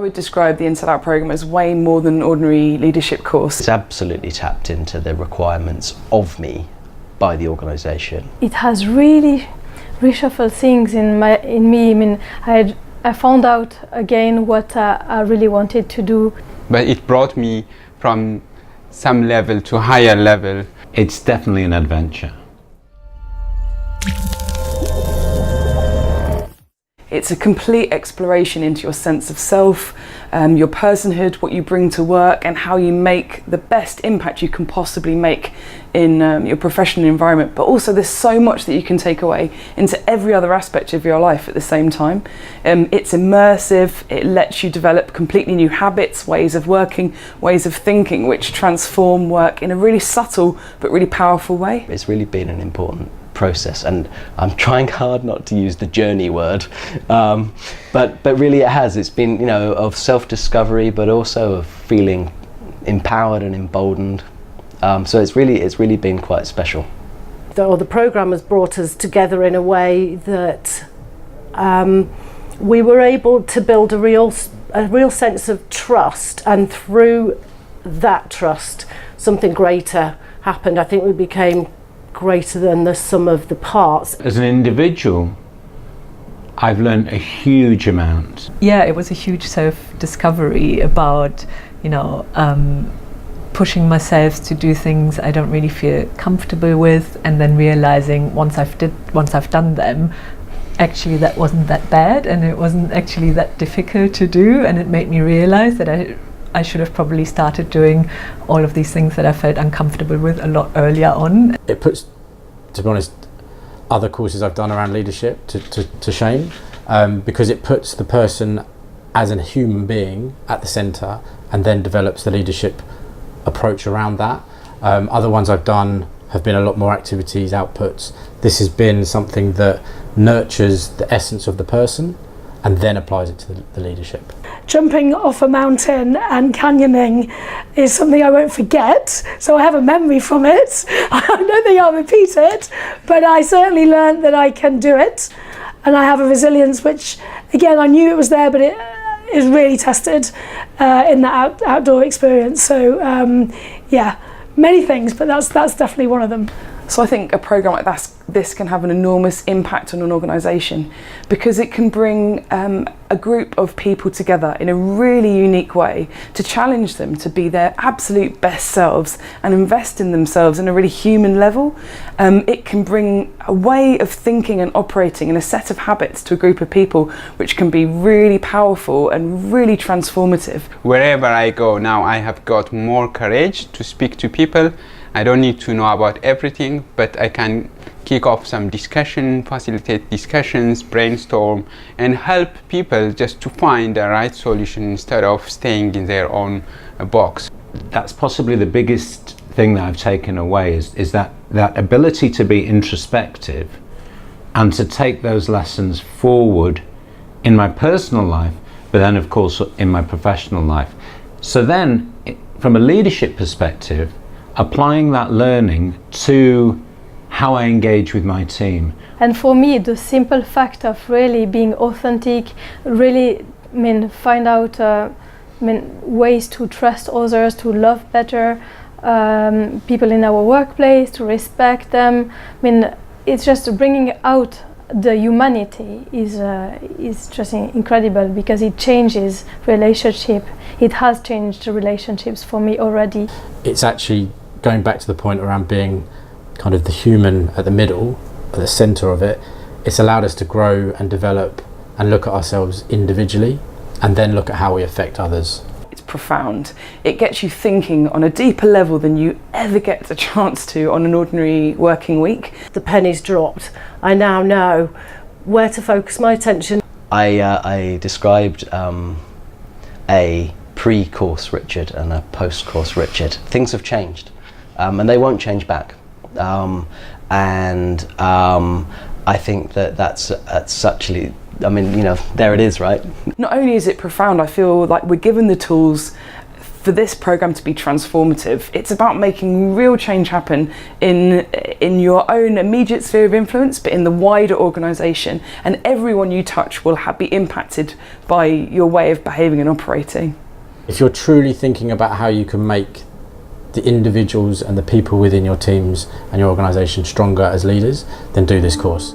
would describe the Inside Out programme as way more than an ordinary leadership course. It's absolutely tapped into the requirements of me by the organisation. It has really reshuffled things in me. I mean, I found out again what I really wanted to do. But it brought me from some level to higher level. It's definitely an adventure. It's a complete exploration into your sense of self, your personhood, what you bring to work, and how you make the best impact you can possibly make in your professional environment. But also there's so much that you can take away into every other aspect of your life at the same time. It's immersive, it lets you develop completely new habits, ways of working, ways of thinking, which transform work in a really subtle but really powerful way. It's really been an important process, and I'm trying hard not to use the journey word, but really it has. It's been, you know, of self-discovery, but also of feeling empowered and emboldened. So it's really been quite special. The programme has brought us together in a way that we were able to build a real sense of trust, and through that trust something greater happened. I think we became greater than the sum of the parts. As an individual, I've learned a huge amount. Yeah, it was a huge self-discovery about, you know, pushing myself to do things I don't really feel comfortable with, and then realizing once I've done them, actually that wasn't that bad, and it wasn't actually that difficult to do, and it made me realize that I should have probably started doing all of these things that I felt uncomfortable with a lot earlier on. It puts, to be honest, other courses I've done around leadership to shame, because it puts the person as a human being at the centre, and then develops the leadership approach around that. Other ones I've done have been a lot more activities, outputs. This has been something that nurtures the essence of the person and then applies it to the leadership. Jumping off a mountain and canyoning is something I won't forget, so I have a memory from it. I don't think I'll repeat it, but I certainly learned that I can do it, and I have a resilience which, again, I knew it was there, but it is really tested in that outdoor experience. So yeah, many things, but that's definitely one of them. So I think a programme like this can have an enormous impact on an organisation, because it can bring a group of people together in a really unique way to challenge them to be their absolute best selves and invest in themselves in a really human level. It can bring a way of thinking and operating and a set of habits to a group of people which can be really powerful and really transformative. Wherever I go now, I have got more courage to speak to people. I don't need to know about everything, but I can kick off some discussion, facilitate discussions, brainstorm, and help people just to find the right solution instead of staying in their own box. That's possibly the biggest thing that I've taken away is that ability to be introspective and to take those lessons forward in my personal life, but then of course in my professional life. So then, from a leadership perspective, applying that learning to how I engage with my team. And for me, the simple fact of really being authentic, really, find out ways to trust others, to love better people in our workplace, to respect them. It's just bringing out the humanity is just incredible, because it changes relationship. It has changed the relationships for me already. It's actually going back to the point around being kind of the human at the middle, at the centre of it. It's allowed us to grow and develop and look at ourselves individually, and then look at how we affect others. It's profound. It gets you thinking on a deeper level than you ever get a chance to on an ordinary working week. The penny's dropped. I now know where to focus my attention. I described a pre-course Richard and a post-course Richard. Things have changed, and they won't change back. I think that's actually, there it is, right? Not only is it profound, I feel like we're given the tools for this program to be transformative, it's about making real change happen in your own immediate sphere of influence, but in the wider organisation, and everyone you touch will be impacted by your way of behaving and operating. If you're truly thinking about how you can make the individuals and the people within your teams and your organisation stronger as leaders, then do this course.